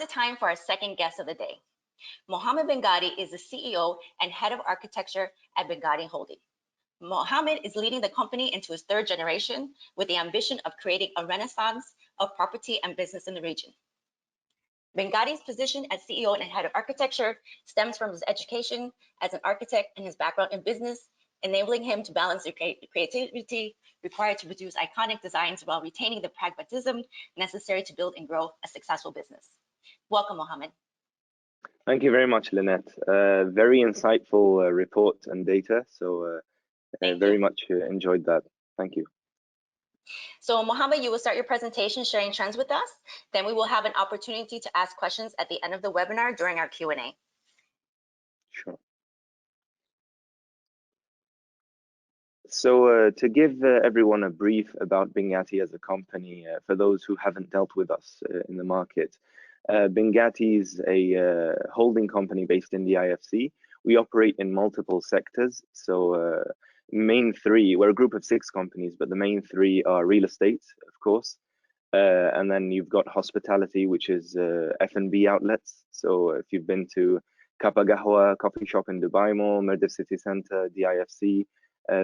time for our second guest of the day. Mohammed BinGhatti is the CEO and head of architecture at BinGhatti Holding. Mohammed is leading the company into his third generation with the ambition of creating a renaissance of property and business in the region. BinGhatti's position as CEO and head of architecture stems from his education as an architect and his background in business, enabling him to balance the creativity required to produce iconic designs while retaining the pragmatism necessary to build and grow a successful business. Welcome, Mohammed. Thank you very much, Lynette. Very insightful report and data, so very much enjoyed that. Thank you. So Mohammed, you will start your presentation sharing trends with us. Then we will have an opportunity to ask questions at the end of the webinar during our Q&A. Sure. So to give everyone a brief about BinGhatti as a company, for those who haven't dealt with us in the market, BinGhatti is a holding company based in the IFC. We operate in multiple sectors. So main three, we're a group of 6 companies, but the main 3 are real estate, of course. And then you've got hospitality, which is F&B outlets. So if you've been to Kappa Gahwa coffee shop in Dubai Mall, Mirdif City Center, the IFC,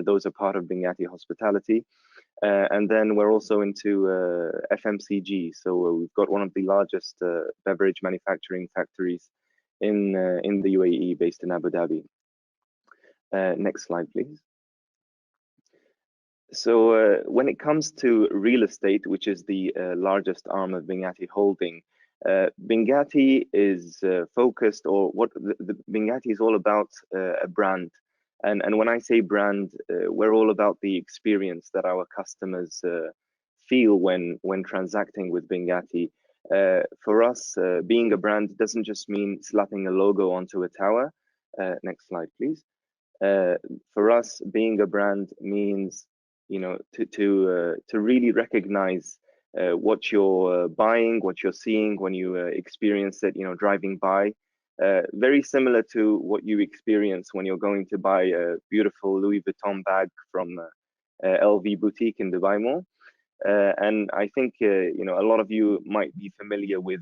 those are part of BinGhatti Hospitality. And then we're also into FMCG. So we've got one of the largest beverage manufacturing factories in the UAE, based in Abu Dhabi. Next slide, please. So when it comes to real estate, which is the largest arm of BinGhatti Holding, BinGhatti is focused, or what the BinGhatti is all about, a brand. And when I say brand, we're all about the experience that our customers feel when transacting with BinGhatti. For us, being a brand doesn't just mean slapping a logo onto a tower. Next slide, please. For us, being a brand means, you know, to really recognize what you're buying, what you're seeing when you experience it, you know, driving by. Very similar to what you experience when you're going to buy a beautiful Louis Vuitton bag from LV boutique in Dubai Mall. And I think you know, a lot of you might be familiar with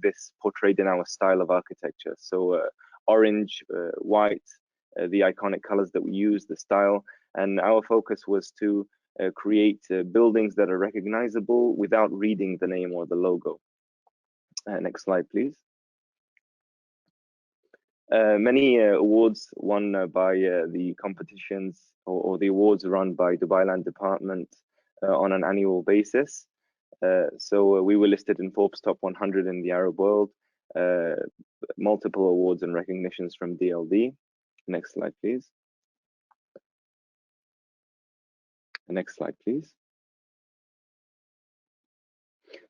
this portrayed in our style of architecture. So orange, white, the iconic colors that we use, the style, and our focus was to create buildings that are recognizable without reading the name or the logo. Next slide, please. Many awards won by the competitions or the awards run by Dubai Land Department on an annual basis. So we were listed in Forbes Top 100 in the Arab world, multiple awards and recognitions from DLD. Next slide, please. Next slide, please.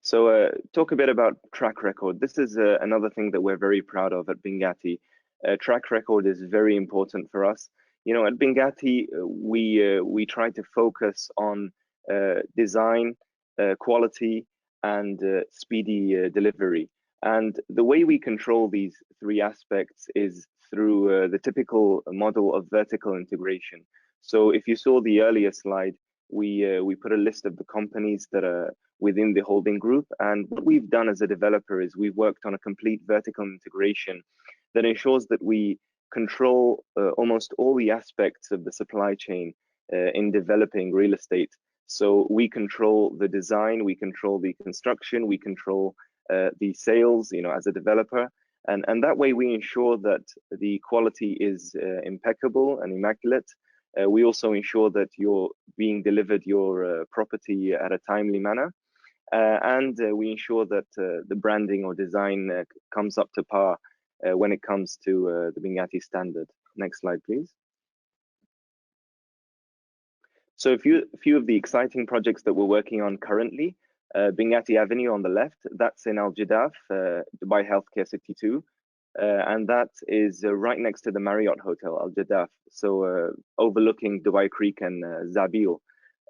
So talk a bit about track record. This is another thing that we're very proud of at BinGhatti. Track record is very important for us. You know, at BinGhatti, we try to focus on design, quality, and speedy delivery. And the way we control these 3 aspects is through the typical model of vertical integration. So if you saw the earlier slide, we put a list of the companies that are within the holding group. And what we've done as a developer is we've worked on a complete vertical integration that ensures that we control almost all the aspects of the supply chain in developing real estate. So we control the design, we control the construction, we control the sales, you know, as a developer. And that way we ensure that the quality is impeccable and immaculate. We also ensure that you're being delivered your property at a timely manner. And we ensure that the branding or design comes up to par when it comes to the BinGhatti standard. Next slide, please. So a few of the exciting projects that we're working on currently. BinGhatti Avenue on the left, that's in Al Jadaf, Dubai Healthcare City 2. And that is right next to the Marriott Hotel, Al Jadaf. So overlooking Dubai Creek and Zabil.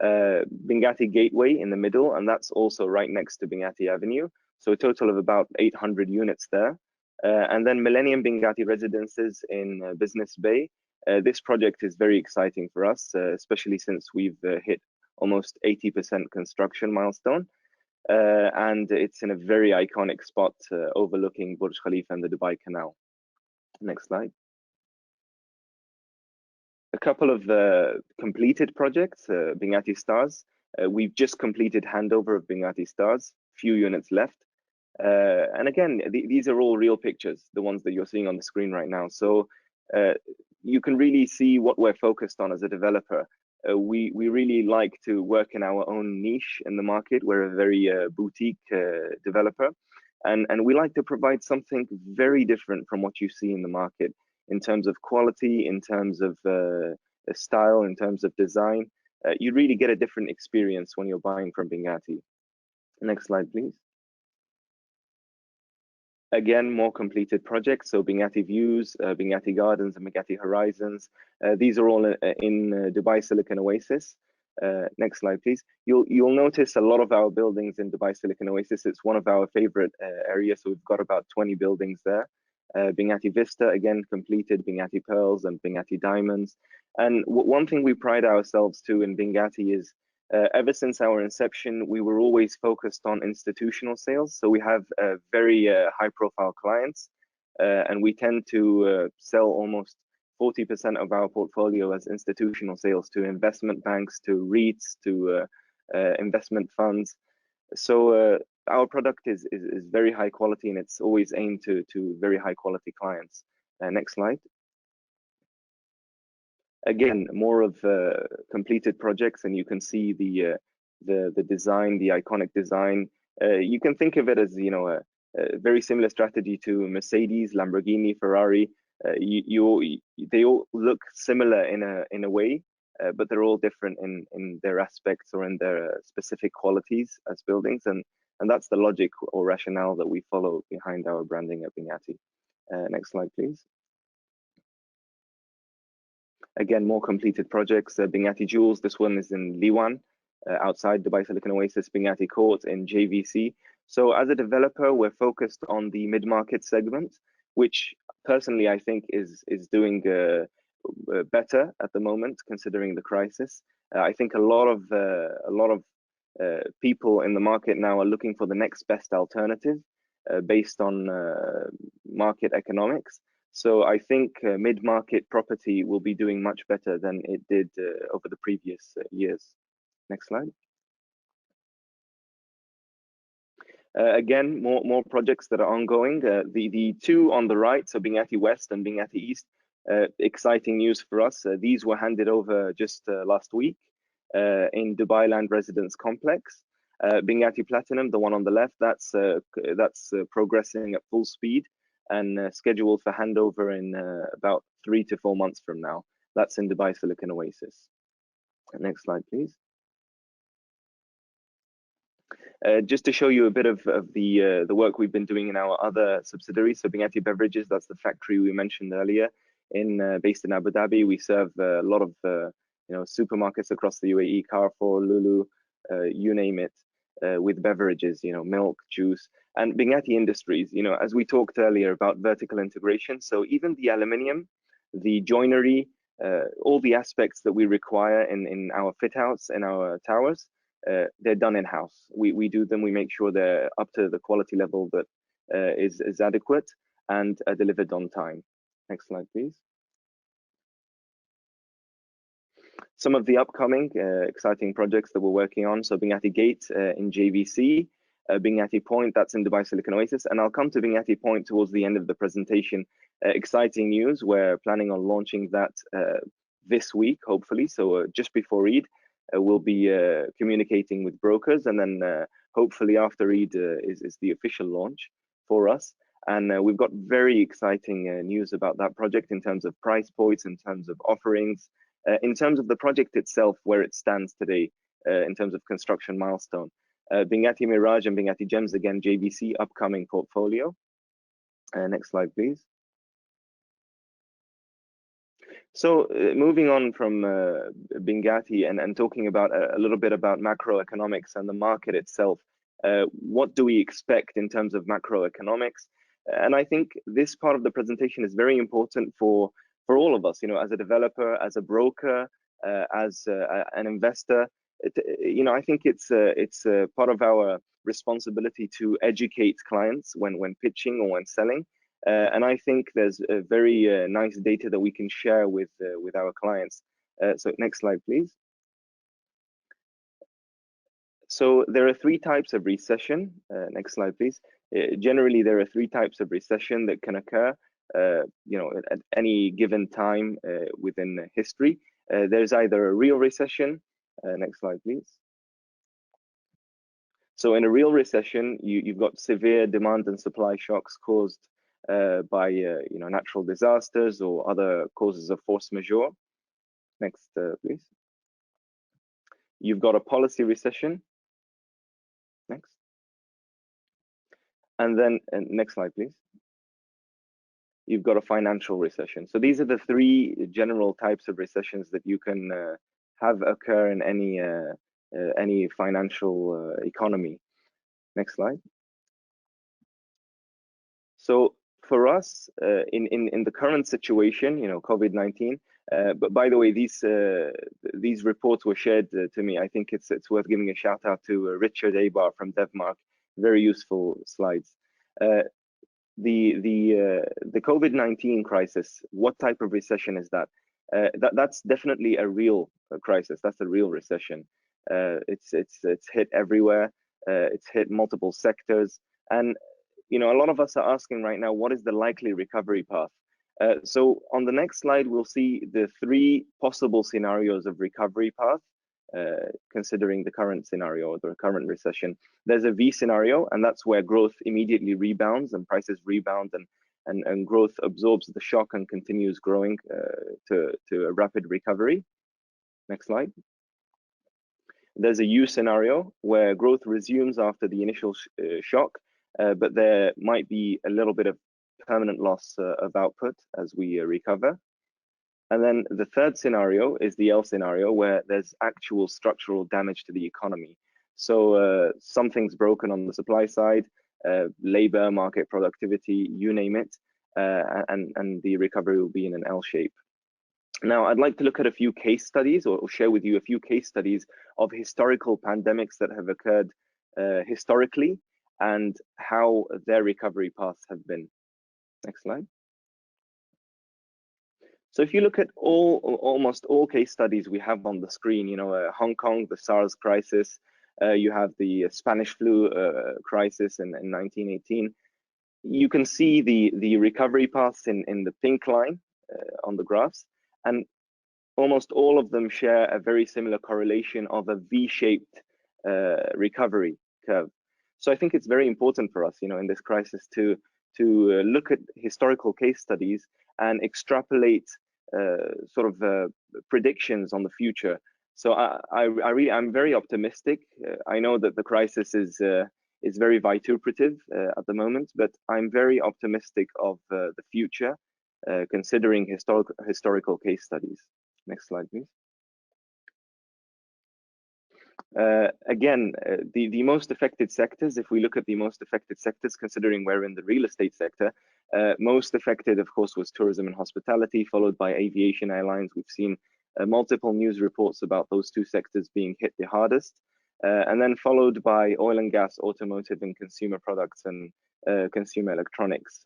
BinGhatti Gateway in the middle, and that's also right next to BinGhatti Avenue. So a total of about 800 units there. And then Millennium BinGhatti Residences in Business Bay. This project is very exciting for us, especially since we've hit almost 80% construction milestone. and it's in a very iconic spot overlooking Burj Khalifa and the Dubai Canal. Next slide. A couple of completed projects, BinGhatti Stars. We've just completed handover of BinGhatti Stars, few units left. And again, these are all real pictures, the ones that you're seeing on the screen right now. So you can really see what we're focused on as a developer. We really like to work in our own niche in the market. We're a very boutique developer, and we like to provide something very different from what you see in the market in terms of quality, in terms of style, in terms of design. You really get a different experience when you're buying from BinGhatti. Next slide, please. Again, more completed projects. So BinGhatti Views, BinGhatti Gardens, and BinGhatti Horizons. These are all in Dubai Silicon Oasis. Next slide, please. You'll notice a lot of our buildings in Dubai Silicon Oasis. It's one of our favorite areas. So we've got about 20 buildings there. BinGhatti Vista, again, completed, BinGhatti Pearls and BinGhatti Diamonds. And one thing we pride ourselves to in BinGhatti is ever since our inception, we were always focused on institutional sales. So we have very high-profile clients, and we tend to sell almost 40% of our portfolio as institutional sales to investment banks, to REITs, to investment funds. So our product is very high quality, and it's always aimed to very high quality clients. Next slide. Again, more of completed projects, and you can see the design, the iconic design. You can think of it as, you know, a very similar strategy to Mercedes, Lamborghini, Ferrari. They all look similar in a way, but they're all different in their aspects or in their specific qualities as buildings, and that's the logic or rationale that we follow behind our branding at BinGhatti. Next slide, please. Again, more completed projects. BinGhatti Jewels, this one is in Liwan, outside Dubai Silicon Oasis. BinGhatti Court in JVC. So as a developer, we're focused on the mid-market segment, which personally I think is doing better at the moment, considering the crisis. I think a lot of people in the market now are looking for the next best alternative based on market economics. So I think mid-market property will be doing much better than it did over the previous years. Next slide. Again, more projects that are ongoing. The two on the right, so BinGhatti West and BinGhatti East, exciting news for us. These were handed over just last week in Dubai Land Residence Complex. BinGhatti Platinum, the one on the left, that's progressing at full speed and scheduled for handover in about 3 to 4 months from now. That's in Dubai Silicon Oasis. Next slide, please. Just to show you a bit of the work we've been doing in our other subsidiaries. So BinGhatti Beverages, that's the factory we mentioned earlier, based in Abu Dhabi. We serve a lot of supermarkets across the UAE, Carrefour, Lulu, you name it, with beverages, milk, juice. And BinGhatti Industries, as we talked earlier about vertical integration. So even the aluminium, the joinery, all the aspects that we require in our fit outs and our towers, they're done in-house. We do them, we make sure they're up to the quality level that is adequate and are delivered on time. Next slide, please. Some of the upcoming exciting projects that we're working on. So BinGhatti Gate in JVC, BinGhatti Point, that's in Dubai Silicon Oasis. And I'll come to BinGhatti Point towards the end of the presentation. Exciting news, we're planning on launching that this week, hopefully. So just before Eid, we'll be communicating with brokers, and then hopefully after Eid is the official launch for us. And we've got very exciting news about that project in terms of price points, in terms of offerings, in terms of the project itself, where it stands today, in terms of construction milestone. BinGhatti Mirage and BinGhatti Gems, again, JVC upcoming portfolio. Next slide, please. So moving on from BinGhatti and talking about a little bit about macroeconomics and the market itself, what do we expect in terms of macroeconomics? And I think this part of the presentation is very important for all of us, as a developer, as a broker, as an investor. I think it's part of our responsibility to educate clients when pitching or when selling. And I think there's a very nice data that we can share with our clients. So next slide, please. So there are three types of recession. Next slide, please. Generally, there are three types of recession that can occur, at any given time within history. There's either a real recession. Next slide, please. So in a real recession, you've got severe demand and supply shocks caused by natural disasters or other causes of force majeure. Next, please. You've got a policy recession. Next. And then next slide, please. You've got a financial recession. So these are the three general types of recessions that you can have occur in any financial economy. Next slide. So for us, in the current situation, COVID-19. But by the way, these reports were shared to me. I think it's worth giving a shout out to Richard Abar from Devmark. Very useful slides. The COVID-19 crisis. What type of recession is that? That's definitely a real crisis. That's a real recession. It's hit everywhere. It's hit multiple sectors, and a lot of us are asking right now, what is the likely recovery path? So on the next slide, we'll see the three possible scenarios of recovery path, considering the current scenario or the current recession. There's a V scenario, and that's where growth immediately rebounds and prices rebound, and growth absorbs the shock and continues growing to a rapid recovery. Next slide. There's a U scenario where growth resumes after the initial shock, but there might be a little bit of permanent loss of output as we recover. And then the third scenario is the L scenario, where there's actual structural damage to the economy. So something's broken on the supply side, labor, market productivity, you name it, and the recovery will be in an L shape. Now, I'd like to look at a few case studies, or share with you a few case studies of historical pandemics that have occurred historically and how their recovery paths have been. Next slide. So if you look at almost all case studies we have on the screen, Hong Kong, the SARS crisis, you have the Spanish flu crisis in 1918. You can see the recovery paths in the pink line on the graphs, and almost all of them share a very similar correlation of a V-shaped recovery curve. So I think it's very important for us, in this crisis to look at historical case studies and extrapolate predictions on the future. So I'm very optimistic. I know that the crisis is very vituperative at the moment, but I'm very optimistic of the future, considering historical case studies. Next slide, please. Again, the most affected sectors, if we look at the most affected sectors, considering we're in the real estate sector, most affected, of course, was tourism and hospitality, followed by aviation, airlines. We've seen multiple news reports about those two sectors being hit the hardest, and then followed by oil and gas, automotive and consumer products, and consumer electronics,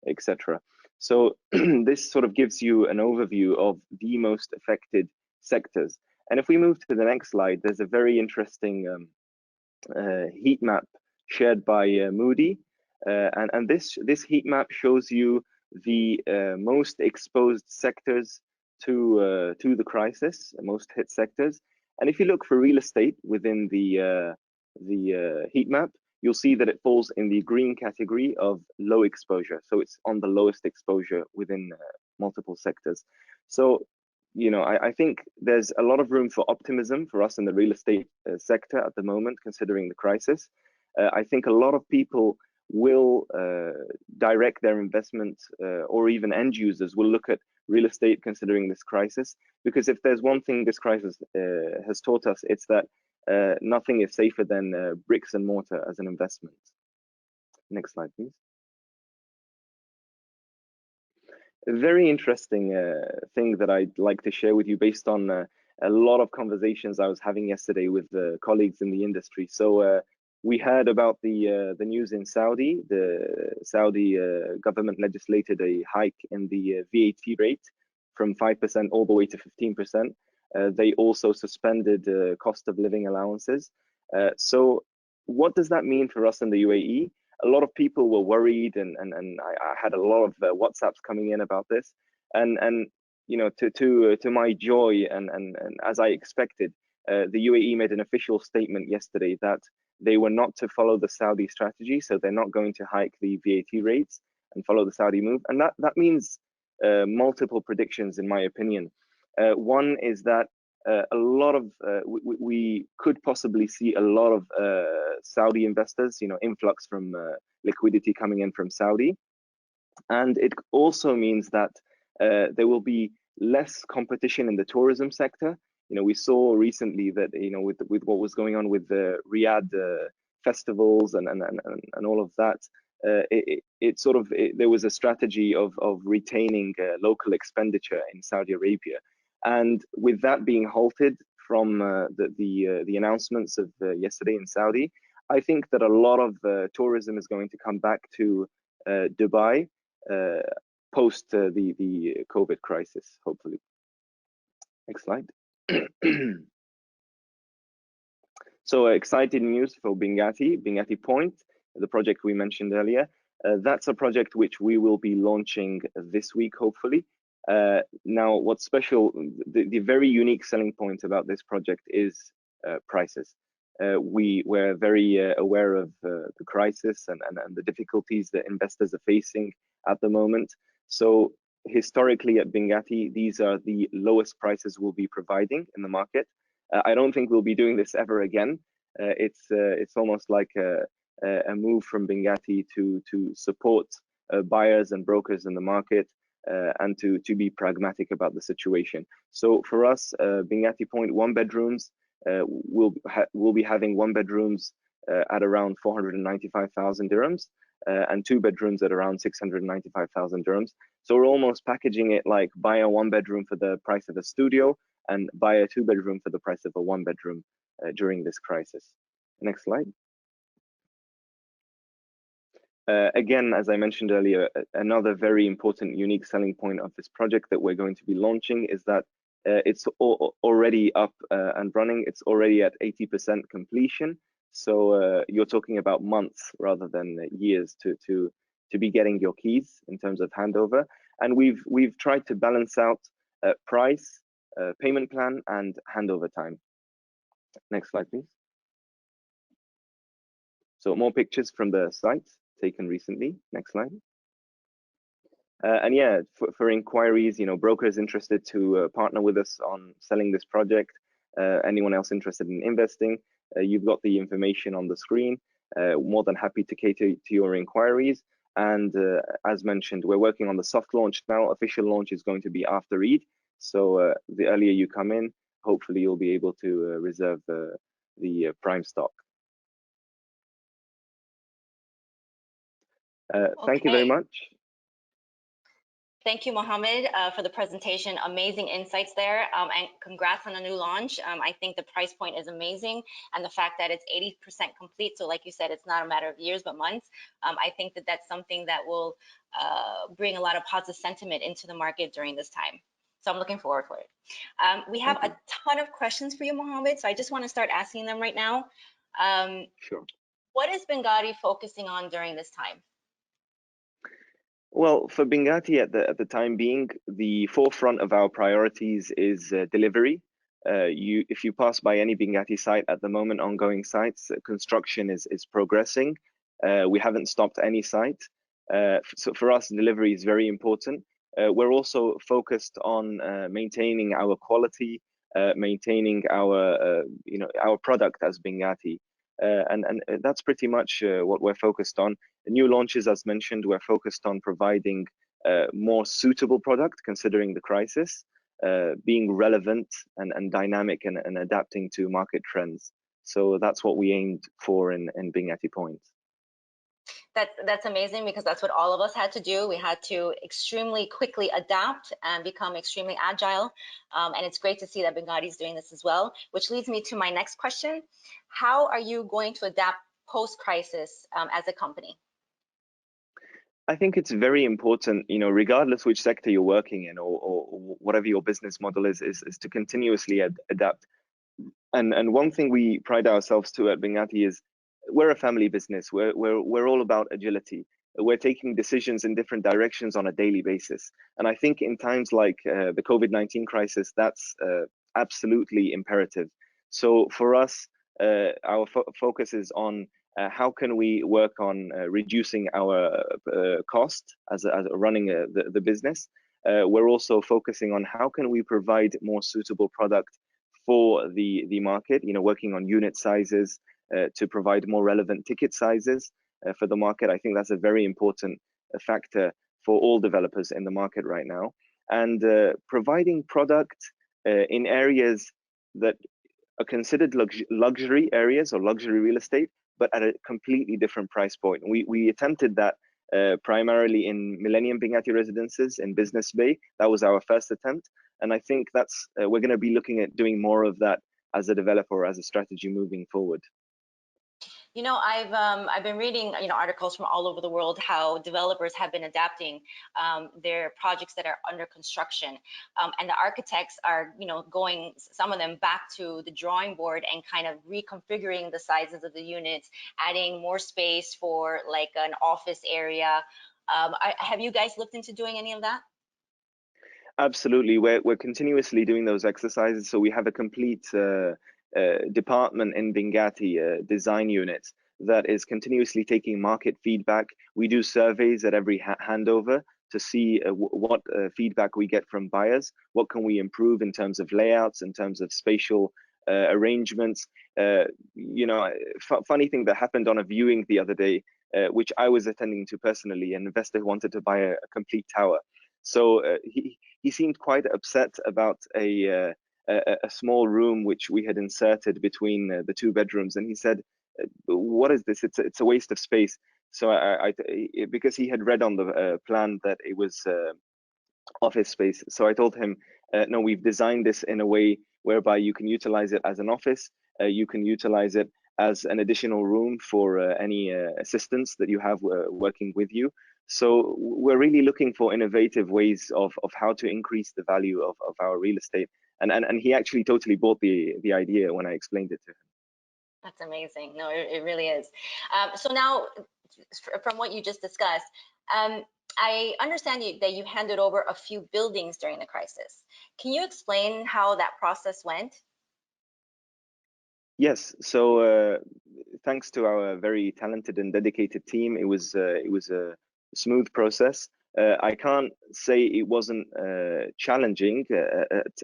etc. So this sort of gives you an overview of the most affected sectors. And if we move to the next slide, there's a very interesting heat map shared by Moody, and this heat map shows you the most exposed sectors to the crisis, most hit sectors. And if you look for real estate within the heat map, you'll see that it falls in the green category of low exposure. So it's on the lowest exposure within multiple sectors. So I think there's a lot of room for optimism for us in the real estate sector at the moment, considering the crisis. I think a lot of people will direct their investment, or even end users will look at real estate considering this crisis, because if there's one thing this crisis has taught us, it's that nothing is safer than bricks and mortar as an investment. Next slide, please. A very interesting thing that I'd like to share with you based on a lot of conversations I was having yesterday with colleagues in the industry. So we heard about the news in Saudi. The Saudi government legislated a hike in the VAT rate from 5% all the way to 15%. They also suspended cost of living allowances. So what does that mean for us in the UAE? A lot of people were worried, and I had a lot of WhatsApps coming in about this. And you know, to my joy, and as I expected, the UAE made an official statement yesterday that they were not to follow the Saudi strategy, so they're not going to hike the VAT rates and follow the Saudi move. And that means multiple predictions, in my opinion. One is that a lot of we could possibly see a lot of Saudi investors, you know, influx from liquidity coming in from Saudi, and it also means that there will be less competition in the tourism sector. You know, we saw recently that, you know, with what was going on with the Riyadh festivals and all of that, there was a strategy of retaining local expenditure in Saudi Arabia, and with that being halted from the announcements of yesterday in Saudi, I think that a lot of tourism is going to come back to Dubai post the COVID crisis, hopefully. Next slide. So exciting news for BinGhatti Point, the project we mentioned earlier. That's a project which we will be launching this week, hopefully. Now, what's special, the very unique selling point about this project is prices. We were very aware of the crisis and the difficulties that investors are facing at the moment. So historically at BinGhatti, these are the lowest prices we'll be providing in the market. I don't think we'll be doing this ever again. It's almost like a move from BinGhatti to support buyers and brokers in the market and to be pragmatic about the situation. So for us, BinGhatti Point 1-bedrooms, we'll be having 1-bedrooms at around 495,000 dirhams and 2-bedrooms at around 695,000 dirhams. So we're almost packaging it like buy a 1-bedroom for the price of a studio and buy a 2-bedroom for the price of a 1-bedroom during this crisis. Next slide. Again, as I mentioned earlier, another very important unique selling point of this project that we're going to be launching is that it's already up and running. It's already at 80% completion. So you're talking about months rather than years to be getting your keys in terms of handover. And we've tried to balance out price, payment plan, and handover time. Next slide, please. So more pictures from the site taken recently. Next slide. And yeah, for inquiries, you know, brokers interested to partner with us on selling this project, anyone else interested in investing, you've got the information on the screen. More than happy to cater to your inquiries. And as mentioned, we're working on the soft launch now. Official launch is going to be after Eid. So the earlier you come in, hopefully you'll be able to reserve the prime stock. Thank you very much. Thank you, Mohammed, for the presentation. Amazing insights there, and congrats on a new launch. I think the price point is amazing, and the fact that it's 80% complete. So like you said, it's not a matter of years, but months. I think that that's something that will bring a lot of positive sentiment into the market during this time. So I'm looking forward for it. We have a ton of questions for you, Mohammed, so I just want to start asking them right now. Sure. What is BinGhatti focusing on during this time? Well, for BinGhatti at the time being, the forefront of our priorities is delivery. If you pass by any BinGhatti site at the moment, ongoing sites, construction is progressing. We haven't stopped any site. So for us, delivery is very important. We're also focused on maintaining our quality, maintaining our our product as BinGhatti. And that's pretty much what we're focused on. The new launches, as mentioned, we're focused on providing more suitable product considering the crisis, being relevant and dynamic and adapting to market trends. So that's what we aimed for in BinGhatti Point. That's amazing, because that's what all of us had to do. We had to extremely quickly adapt and become extremely agile. And it's great to see that BinGhatti is doing this as well, which leads me to my next question. How are you going to adapt post-crisis as a company? I think it's very important, regardless which sector you're working in or whatever your business model is to continuously adapt. And one thing we pride ourselves to at BinGhatti is we're a family business. We're all about agility. We're taking decisions in different directions on a daily basis. And I think in times like the COVID-19 crisis, that's absolutely imperative. So for us, our focus is on how can we work on reducing our cost as running the business. We're also focusing on how can we provide more suitable product for the market, working on unit sizes to provide more relevant ticket sizes for the market. I think that's a very important factor for all developers in the market right now. And providing product in areas that are considered luxury areas or luxury real estate, but at a completely different price point. We attempted that primarily in Millennium BinGhatti residences in Business Bay. That was our first attempt. And I think that's we're going to be looking at doing more of that as a developer or as a strategy moving forward. I've been reading articles from all over the world how developers have been adapting their projects that are under construction, and the architects are going, some of them, back to the drawing board and kind of reconfiguring the sizes of the units, adding more space for like an office area. Have you guys looked into doing any of that? Absolutely, we're continuously doing those exercises. So we have a complete department in BinGhatti, design units, that is continuously taking market feedback. We do surveys at every handover to see what feedback we get from buyers. What can we improve in terms of layouts, in terms of spatial arrangements? Funny thing that happened on a viewing the other day, which I was attending to personally. An investor who wanted to buy a complete tower. So he seemed quite upset about a small room which we had inserted between the two bedrooms, and he said, "What is this? It's a waste of space." So because he had read on the plan that it was office space, so I told him, "No, we've designed this in a way whereby you can utilize it as an office. You can utilize it as an additional room for any assistants that you have working with you." So we're really looking for innovative ways of how to increase the value of our real estate. And he actually totally bought the idea when I explained it to him. That's amazing. No, it really is. So now, from what you just discussed, I understand that you handed over a few buildings during the crisis. Can you explain how that process went? Yes. So thanks to our very talented and dedicated team, it was a smooth process. I can't say it wasn't challenging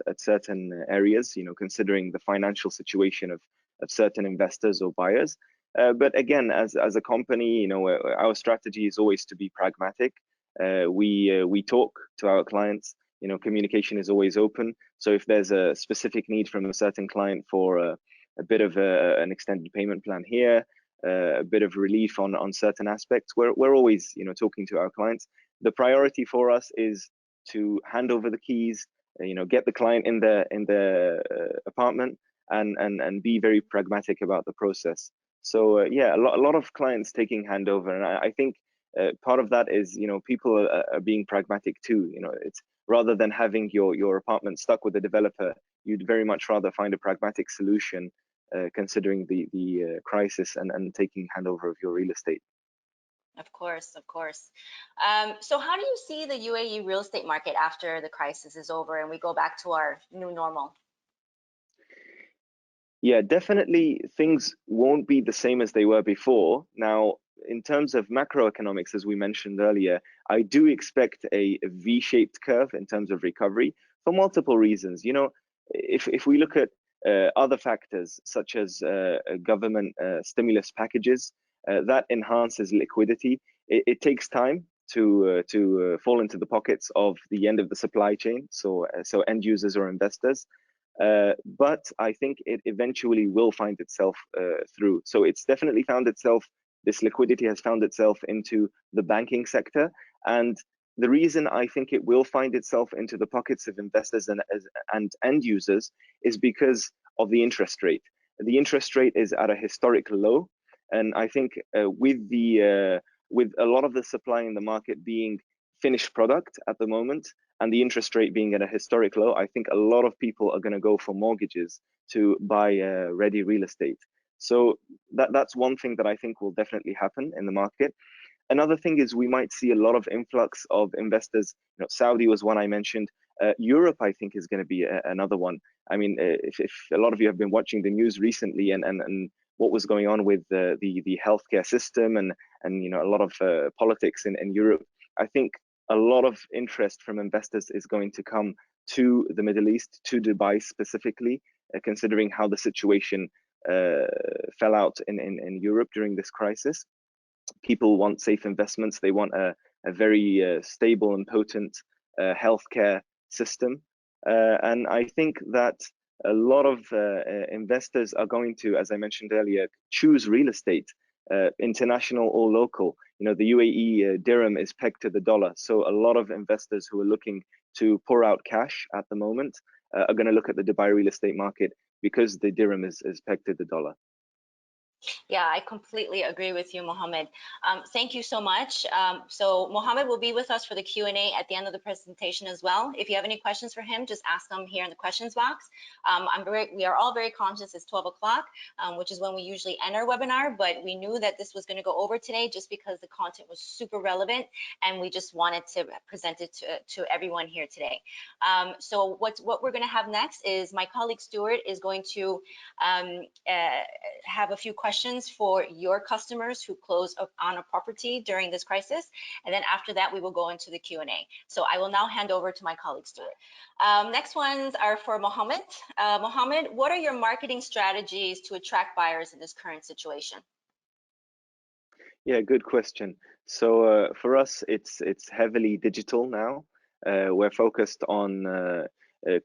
at certain areas, considering the financial situation of certain investors or buyers. But again, as a company, our strategy is always to be pragmatic. We talk to our clients. Communication is always open. So if there's a specific need from a certain client for a bit of an extended payment plan here, a bit of relief on certain aspects, we're always talking to our clients. The priority for us is to hand over the keys, get the client in the apartment, and be very pragmatic about the process. So yeah, a lot of clients taking handover, and I think part of that is people are being pragmatic too. It's rather than having your apartment stuck with a developer, you'd very much rather find a pragmatic solution, considering the crisis and taking handover of your real estate. Of course, of course. So how do you see the UAE real estate market after the crisis is over and we go back to our new normal? Yeah, definitely things won't be the same as they were before. Now, in terms of macroeconomics, as we mentioned earlier, I do expect a V-shaped curve in terms of recovery for multiple reasons. If we look at other factors such as government stimulus packages, that enhances liquidity. It takes time to fall into the pockets of the end of the supply chain, so end users or investors. But I think it eventually will find itself through. So it's definitely found itself, this liquidity has found itself into the banking sector. And the reason I think it will find itself into the pockets of investors and end users is because of the interest rate. The interest rate is at a historic low. And I think with a lot of the supply in the market being finished product at the moment, and the interest rate being at a historic low, I think a lot of people are going to go for mortgages to buy ready real estate. So that's one thing that I think will definitely happen in the market. Another thing is we might see a lot of influx of investors. Saudi was one I mentioned. Europe, I think, is going to be another one. I mean, if a lot of you have been watching the news recently and what was going on with the healthcare system and a lot of politics in Europe, I think a lot of interest from investors is going to come to the Middle East, to Dubai specifically, considering how the situation fell out in Europe during this crisis. People want safe investments. They want a very stable and potent healthcare system. And I think that a lot of investors are going to, as I mentioned earlier, choose real estate, international or local. The UAE dirham is pegged to the dollar. So a lot of investors who are looking to pour out cash at the moment are going to look at the Dubai real estate market because the dirham is pegged to the dollar. Yeah, I completely agree with you, Mohammed. Thank you so much. So Mohammed will be with us for the Q&A at the end of the presentation as well. If you have any questions for him, just ask them here in the questions box. We are all very conscious it's 12 o'clock, which is when we usually end our webinar, but we knew that this was going to go over today just because the content was super relevant, and we just wanted to present it to everyone here today. So what we're going to have next is my colleague Stuart is going to have a few questions for your customers who close on a property during this crisis, and then after that we will go into the Q&A. So I will now hand over to my colleague Stuart. Next ones are for Mohammed. Mohammed, what are your marketing strategies to attract buyers in this current situation? Yeah, good question. So for us, it's heavily digital now. We're focused on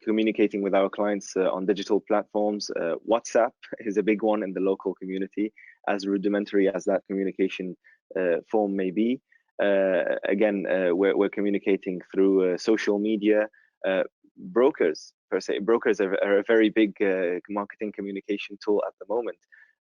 communicating with our clients on digital platforms. WhatsApp is a big one in the local community, as rudimentary as that communication form may be. Again, we're communicating through social media. Brokers, per se, brokers are a very big marketing communication tool at the moment.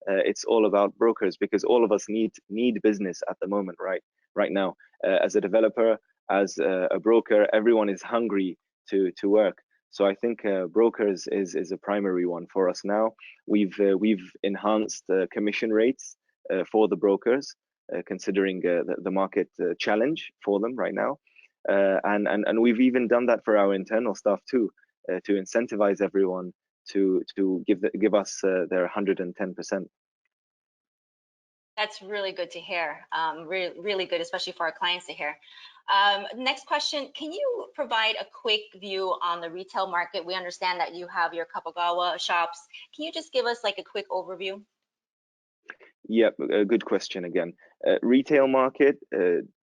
It's all about brokers because all of us need business at the moment, right now. As a developer, as a broker, everyone is hungry to work. So I think brokers is a primary one for us now. We've enhanced commission rates for the brokers, considering the market challenge for them right now, and we've even done that for our internal staff too, to incentivize everyone to give us their 110%. That's really good to hear. Really good, especially for our clients to hear. Next question, can you provide a quick view on the retail market? We understand that you have your Kapagawa shops. Can you just give us like a quick overview? Yeah, a good question again. Retail market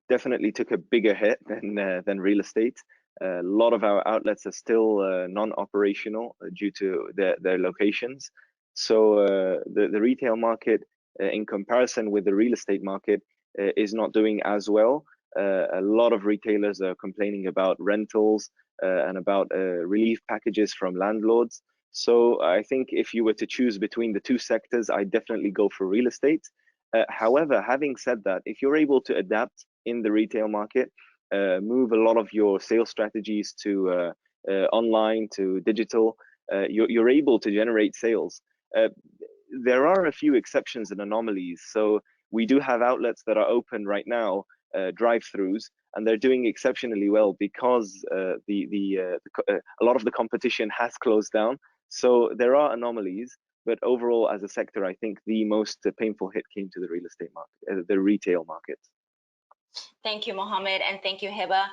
definitely took a bigger hit than real estate. A lot of our outlets are still non-operational due to their locations. So the retail market, in comparison with the real estate market, is not doing as well. A lot of retailers are complaining about rentals and about relief packages from landlords. So I think if you were to choose between the two sectors, I definitely go for real estate. However, having said that, if you're able to adapt in the retail market, move a lot of your sales strategies to online, to digital, you're able to generate sales. There are a few exceptions and anomalies. So we do have outlets that are open right now, drive-throughs, and they're doing exceptionally well because a lot of the competition has closed down. So there are anomalies, but overall, as a sector, I think the most painful hit came to the real estate market, the retail market. Thank you, Mohammed, and thank you, Hiba.